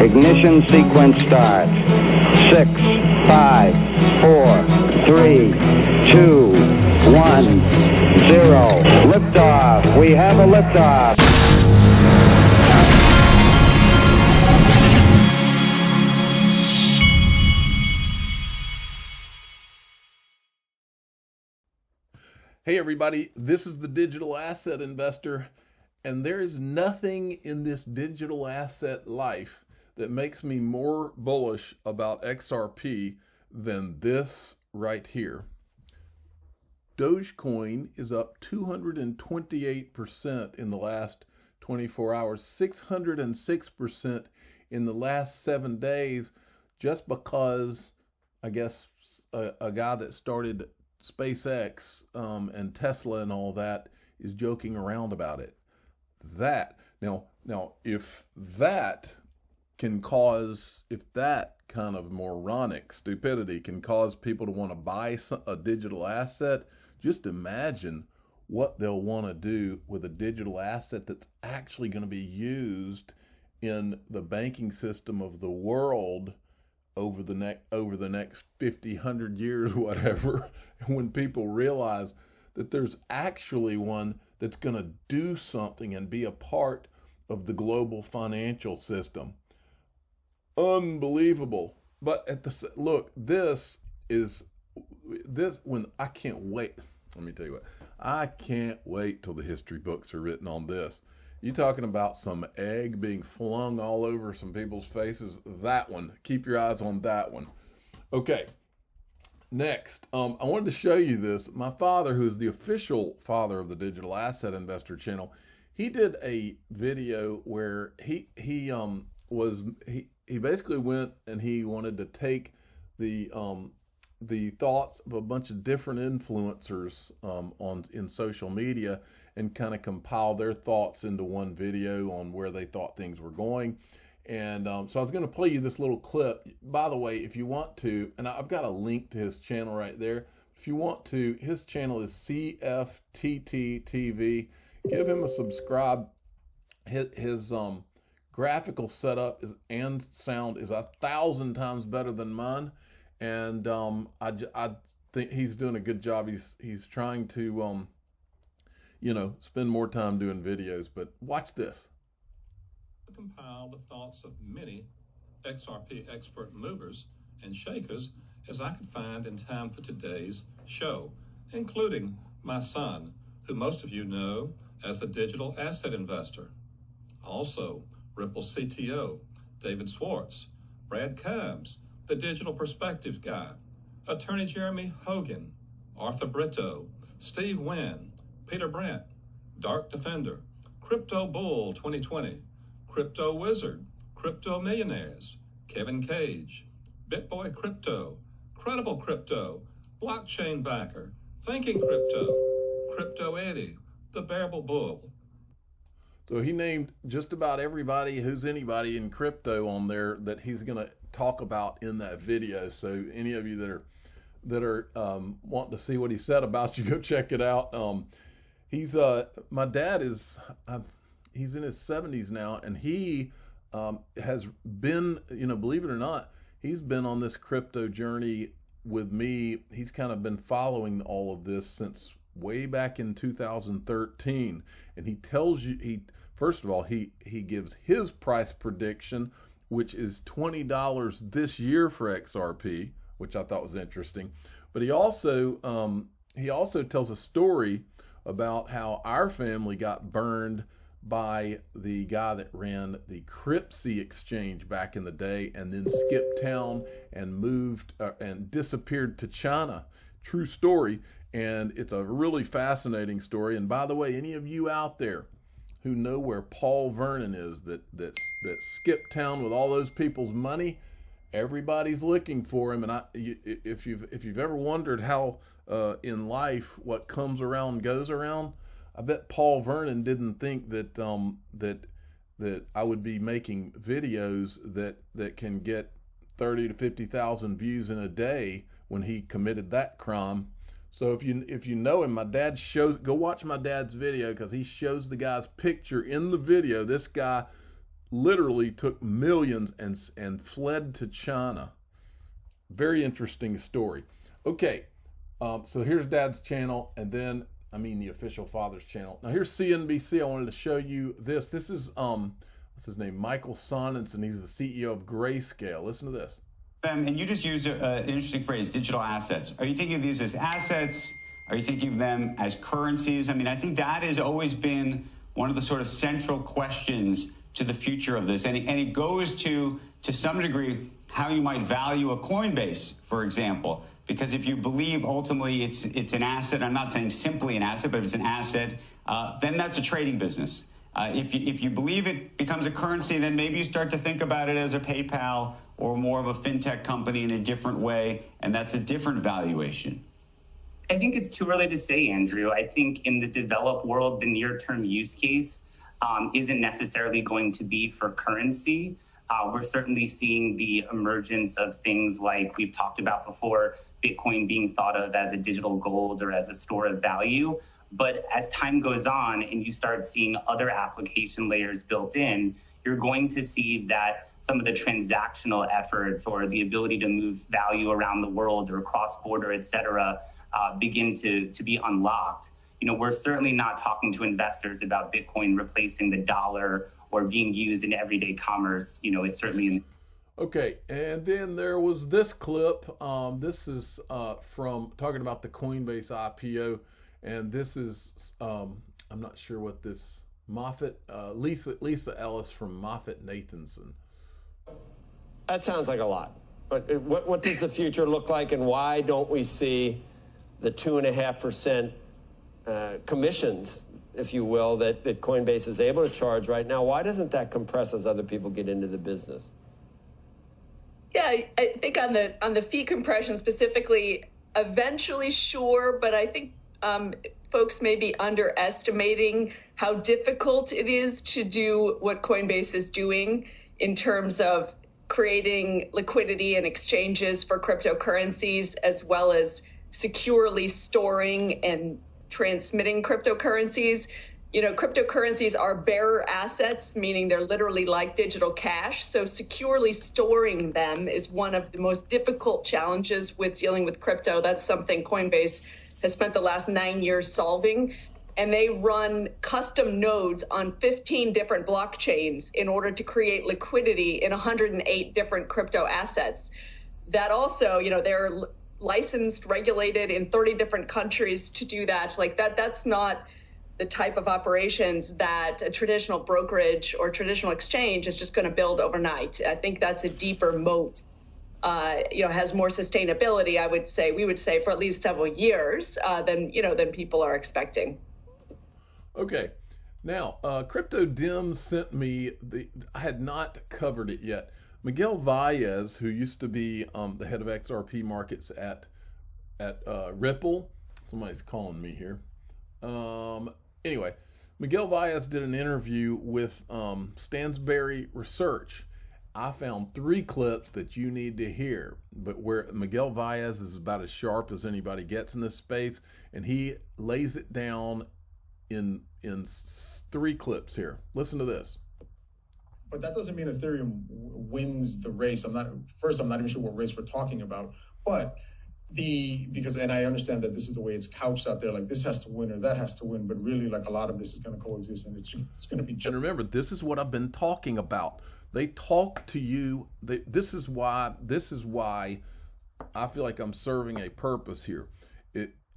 Ignition sequence starts. 6, 5, 4, 3, 2, 1, 0. Liftoff. We have a liftoff. Hey everybody, this is the Digital Asset Investor, and there is nothing in this digital asset life that makes me more bullish about XRP than this right here. Dogecoin is up 228% in the last 24 hours, 606% in the last 7 days, just because I guess a guy that started SpaceX and Tesla and all that is joking around about it. Now, if that kind of moronic stupidity can cause people to want to buy a digital asset, just imagine what they'll want to do with a digital asset that's actually going to be used in the banking system of the world over the next 50, 100 years, whatever, when people realize that there's actually one that's going to do something and be a part of the global financial system. Unbelievable. But I can't wait. Let me tell you what, I can't wait till the history books are written on this. You talking about some egg being flung all over some people's faces? That one. Keep your eyes on that one. Okay. Next, I wanted to show you this. My father, who's the official father of the Digital Asset Investor channel, he did a video where he basically went and he wanted to take the thoughts of a bunch of different influencers in social media and kind of compile their thoughts into one video on where they thought things were going. And so I was going to play you this little clip. By the way, if you want to, and I've got a link to his channel right there. If you want to, his channel is CFTT TV. Give him a subscribe. His graphical setup and sound is 1,000 times better than mine. And I think he's doing a good job. He's trying to spend more time doing videos, but watch this. Compile the thoughts of many XRP expert movers and shakers as I could find in time for today's show, including my son, who most of you know as the Digital Asset Investor. Also, Ripple CTO, David Swartz, Brad Combs, the Digital Perspectives Guy, Attorney Jeremy Hogan, Arthur Brito, Steve Wynn, Peter Brandt, Dark Defender, Crypto Bull 2020, Crypto Wizard, Crypto Millionaires, Kevin Cage, BitBoy Crypto, Credible Crypto, Blockchain Backer, Thinking Crypto, Crypto Eddie, The Bearable Bull. So he named just about everybody who's anybody in crypto on there that he's going to talk about in that video. So any of you that are wanting to see what he said about you, go check it out. My dad is he's in his 70s now, and he has been, believe it or not, he's been on this crypto journey with me. He's kind of been following all of this since way back in 2013. And he tells you, first of all, he gives his price prediction, which is $20 this year for XRP, which I thought was interesting. But he also tells a story about how our family got burned by the guy that ran the Cryptsy exchange back in the day, and then skipped town and moved and disappeared to China. True story, and it's a really fascinating story. And by the way, any of you out there who know where Paul Vernon is, that skipped town with all those people's money, everybody's looking for him. And if you've ever wondered how in life what comes around goes around, I bet Paul Vernon didn't think that that I would be making videos that can get 30 to 50,000 views in a day when he committed that crime. So if you know him, my dad go watch my dad's video, because he shows the guy's picture in the video. This guy literally took millions and fled to China. Very interesting story. Okay, so here's Dad's channel, and then the official father's channel. Now here's CNBC. I wanted to show you this. This is what's his name? Michael Sonnenson. He's the CEO of Grayscale. Listen to this. And you just used an interesting phrase, digital assets. Are you thinking of these as assets? Are you thinking of them as currencies? I think that has always been one of the sort of central questions to the future of this. And it goes to some degree, how you might value a Coinbase, for example. Because if you believe ultimately it's an asset, I'm not saying simply an asset, but if it's an asset, then that's a trading business. If you believe it becomes a currency, then maybe you start to think about it as a PayPal or more of a fintech company in a different way, and that's a different valuation. I think it's too early to say, Andrew. I think in the developed world, the near-term use case isn't necessarily going to be for currency. We're certainly seeing the emergence of things like we've talked about before, Bitcoin being thought of as a digital gold or as a store of value. But as time goes on and you start seeing other application layers built in, you're going to see that some of the transactional efforts or the ability to move value around the world or cross-border, et cetera, begin to be unlocked. We're certainly not talking to investors about Bitcoin replacing the dollar or being used in everyday commerce. It's certainly Okay, and then there was this clip. This is from talking about the Coinbase IPO, and this is I'm not sure what this Lisa Ellis from MoffettNathanson. That sounds like a lot. What does the future look like, and why don't we see the 2.5% commissions, if you will, that Coinbase is able to charge right now? Why doesn't that compress as other people get into the business? Yeah, I think on the fee compression specifically, eventually, sure, but I think folks may be underestimating how difficult it is to do what Coinbase is doing in terms of creating liquidity and exchanges for cryptocurrencies, as well as securely storing and transmitting cryptocurrencies. Cryptocurrencies are bearer assets, meaning they're literally like digital cash. So securely storing them is one of the most difficult challenges with dealing with crypto. That's something Coinbase has spent the last 9 years solving. And they run custom nodes on 15 different blockchains in order to create liquidity in 108 different crypto assets. That also, they're licensed, regulated in 30 different countries to do that. That's not the type of operations that a traditional brokerage or traditional exchange is just going to build overnight. I think that's a deeper moat. Has more sustainability, we would say, for at least several years than people are expecting. Okay, now Crypto Dim sent me I had not covered it yet. Miguel Valles, who used to be the head of XRP markets at Ripple. Somebody's calling me here. Anyway, Miguel Valles did an interview with Stansberry Research. I found 3 clips that you need to hear, but where Miguel Valles is about as sharp as anybody gets in this space, and he lays it down in 3 clips here. Listen to this. But that doesn't mean Ethereum wins the race. I'm not even sure what race we're talking about, but and I understand that this is the way it's couched out there, like this has to win or that has to win, but really like a lot of this is going to coexist, and it's going to be. And remember, this is what I've been talking about. They talk to you. This is why I feel like I'm serving a purpose here.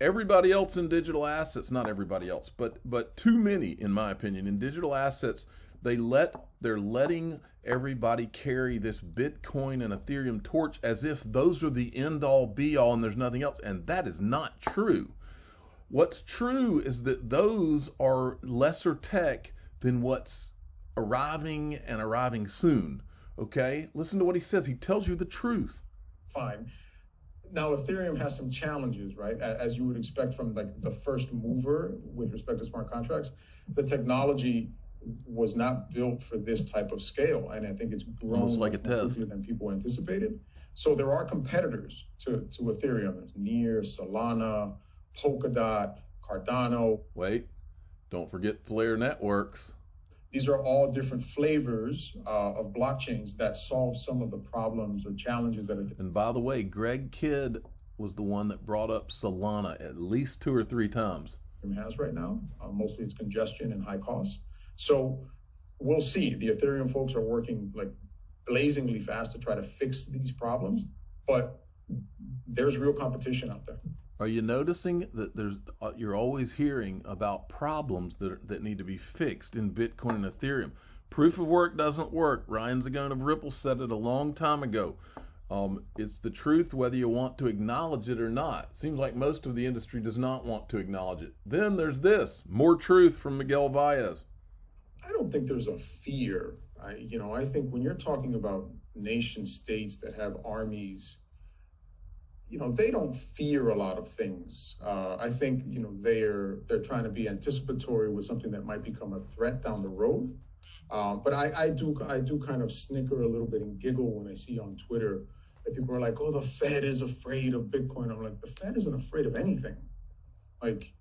Everybody else in digital assets, not everybody else, but too many, in my opinion, in digital assets, they're letting everybody carry this Bitcoin and Ethereum torch as if those are the end all be all and there's nothing else. And that is not true. What's true is that those are lesser tech than what's arriving soon. Okay? Listen to what he says. He tells you the truth. Fine. Now, Ethereum has some challenges, right? As you would expect from like the first mover with respect to smart contracts. The technology was not built for this type of scale, and I think it's grown like much more quickly than people anticipated. So there are competitors to Ethereum. There's Near, Solana, Polkadot, Cardano. Wait, don't forget Flare Networks. These are all different flavors of blockchains that solve some of the problems or challenges that it. And by the way, Greg Kidd was the one that brought up Solana at least 2 or 3 times. Has right now. Mostly it's congestion and high costs. So we'll see. The Ethereum folks are working like blazingly fast to try to fix these problems, but there's real competition out there. Are you noticing that you're always hearing about problems that need to be fixed in Bitcoin and Ethereum? Proof of work doesn't work. Ryan Zagone of Ripple said it a long time ago. It's the truth whether you want to acknowledge it or not. Seems like most of the industry does not want to acknowledge it. Then there's this, more truth from Miguel Valles. I don't think there's a fear. I think when you're talking about nation states that have armies, they don't fear a lot of things. I think, they're trying to be anticipatory with something that might become a threat down the road. But I do kind of snicker a little bit and giggle when I see on Twitter that people are like, oh, the Fed is afraid of Bitcoin. I'm like, the Fed isn't afraid of anything. Like,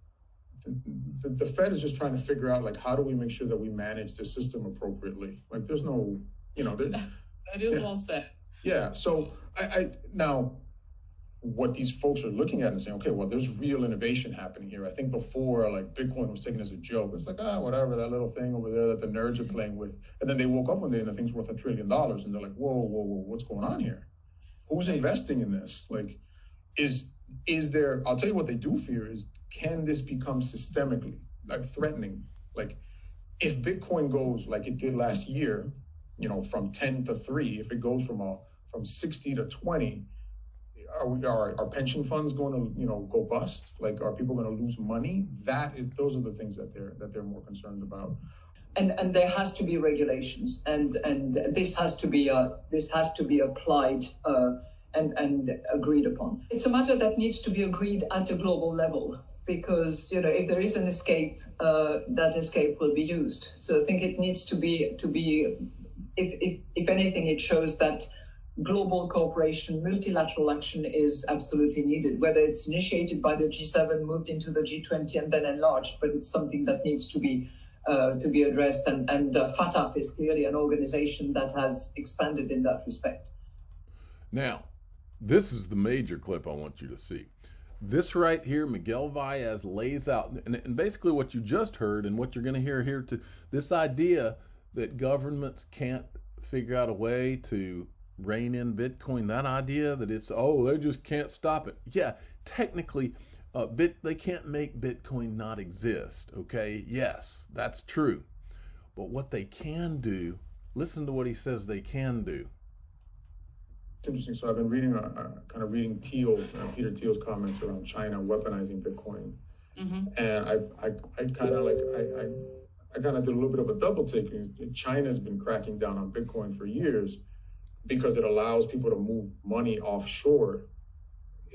the Fed is just trying to figure out, like, how do we make sure that we manage the system appropriately? Like, there's no, that is well said. Yeah. So now, what these folks are looking at and saying, okay, well, there's real innovation happening here. I think before, like, Bitcoin was taken as a joke. It's like, whatever, that little thing over there that the nerds are playing with. And then they woke up one day and the thing's worth $1 trillion. And they're like, whoa, what's going on here? Who's investing in this? Like, is there, I'll tell you what they do fear is, can this become systemically, like, threatening? Like, if Bitcoin goes like it did last year, from 10 to 3, if it goes from 60 to 20, are pension funds going to go bust? Like, are people going to lose money? Those are the things that they're more concerned about. And there has to be regulations, and this has to be applied and agreed upon. It's a matter that needs to be agreed at a global level, because if there is an escape, that escape will be used. So I think it needs to be if anything, it shows that global cooperation, multilateral action is absolutely needed, whether it's initiated by the G7, moved into the G20, and then enlarged, but it's something that needs to be addressed. And FATF is clearly an organization that has expanded in that respect. Now, this is the major clip I want you to see. This right here, Miguel Valles lays out, and basically what you just heard and what you're going to hear here, to this idea that governments can't figure out a way to rein in Bitcoin, that idea that it's, they just can't stop it. Yeah, technically, they can't make Bitcoin not exist, okay? Yes, that's true. But what they can do, listen to what he says they can do. It's interesting. So I've been reading, reading Peter Thiel's comments around China weaponizing Bitcoin. Mm-hmm. And I kind of did a little bit of a double take. China's been cracking down on Bitcoin for years because it allows people to move money offshore,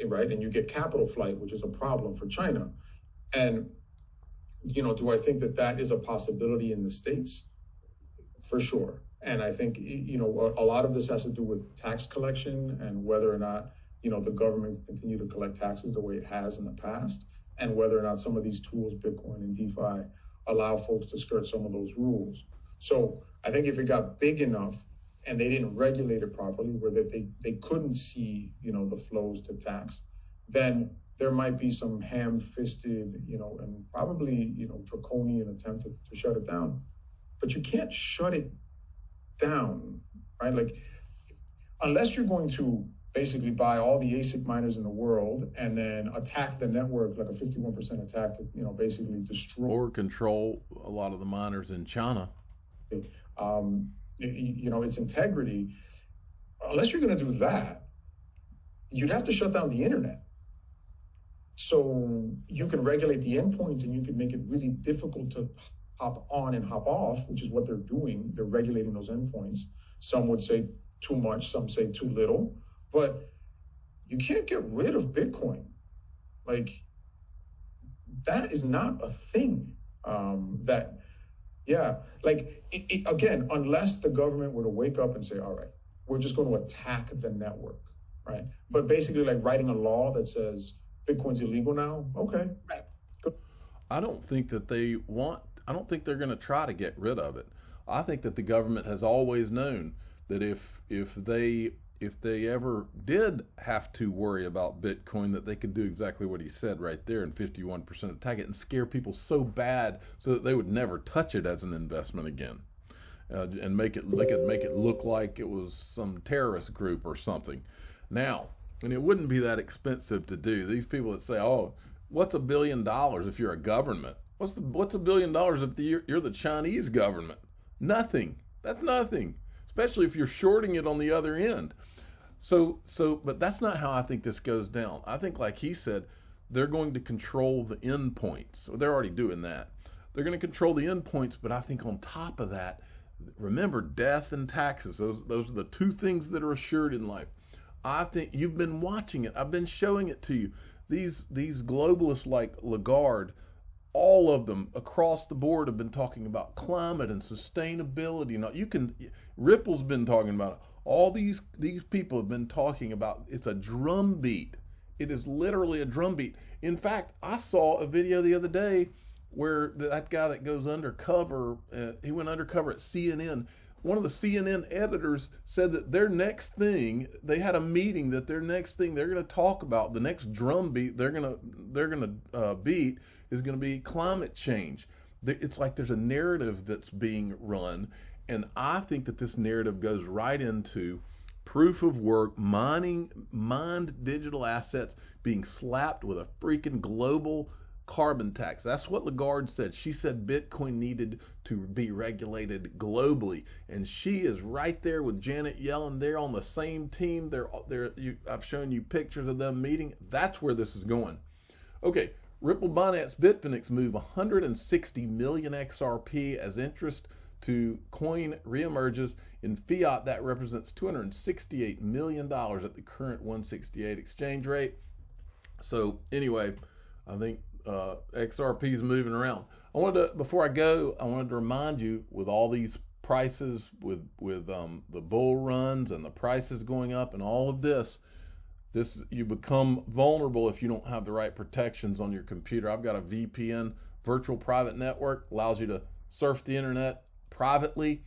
right? And you get capital flight, which is a problem for China. And, do I think that is a possibility in the States? For sure. And I think, a lot of this has to do with tax collection and whether or not, the government can continue to collect taxes the way it has in the past, and whether or not some of these tools, Bitcoin and DeFi, allow folks to skirt some of those rules. So I think if it got big enough and they didn't regulate it properly, where they couldn't see, the flows to tax, then there might be some ham-fisted, and probably, draconian attempt to shut it down. But you can't shut it down, right? Like, unless you're going to basically buy all the ASIC miners in the world and then attack the network, like a 51% attack to, basically destroy or control a lot of the miners in China. Its integrity. Unless you're going to do that, you'd have to shut down the internet. So you can regulate the endpoints and you can make it really difficult to hop on and hop off, which is what they're doing. They're regulating those endpoints. Some would say too much, some say too little, but you can't get rid of Bitcoin. Like, that is not a thing. Again, unless the government were to wake up and say, all right, we're just going to attack the network, right? But basically, like, writing a law that says Bitcoin's illegal now, okay. Right. I don't think they're going to try to get rid of it. I think that the government has always known that if they ever did have to worry about Bitcoin, that they could do exactly what he said right there and 51% attack it and scare people so bad so that they would never touch it as an investment again, and make it look like it was some terrorist group or something. Now, and it wouldn't be that expensive to do. These people that say, "Oh, what's $1 billion if you're a government? What's $1 billion if you're the Chinese government?" Nothing. That's nothing. Especially if you're shorting it on the other end. But that's not how I think this goes down. I think, like he said, they're going to control the endpoints. So they're already doing that. They're going to control the endpoints, but I think on top of that, remember, death and taxes. Those are the two things that are assured in life. I think you've been watching it. I've been showing it to you. These globalists like Lagarde, all of them across the board have been talking about climate and sustainability. Now Ripple's been talking about it. All these people have been talking about, it's a drumbeat. It is literally a drumbeat. In fact, I saw a video the other day where that guy that goes undercover, he went undercover at CNN. One of the CNN editors said that their next thing, they had a meeting that their next thing they're going to talk about, the next drumbeat they're going to beat is going to be climate change. It's like there's a narrative that's being run, and I think that this narrative goes right into proof of work, mined digital assets being slapped with a freaking global carbon tax. That's what Lagarde said. She said Bitcoin needed to be regulated globally, and she is right there with Janet Yellen. They're on the same team. I've shown you pictures of them meeting. That's where this is going. Okay, Ripple, Binance, Bitfinex move 160 million XRP as interest to coin reemerges. In fiat, that represents $268 million at the current 168 exchange rate. So anyway, I think XRP is moving around. Before I go, I wanted to remind you, with all these prices, with the bull runs and the prices going up and all of this, you become vulnerable if you don't have the right protections on your computer. I've got a VPN, virtual private network, allows you to surf the internet privately.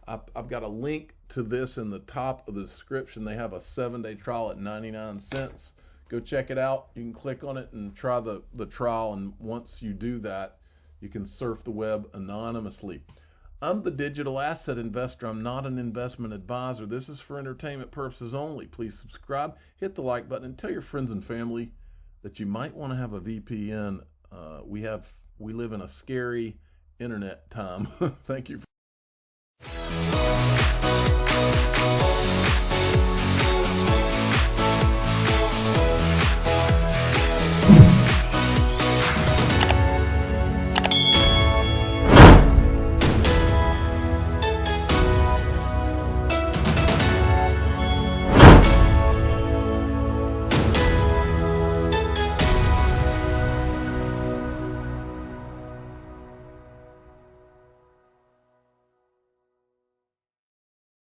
I've got a link to this in the top of the description. They have a 7-day trial at 99 cents. Go check it out. You can click on it and try the trial, and once you do that, you can surf the web anonymously. I'm the digital asset investor. I'm not an investment advisor. This is for entertainment purposes only. Please subscribe, hit the like button, and tell your friends and family that you might want to have a VPN. We live in a scary internet time. Thank you.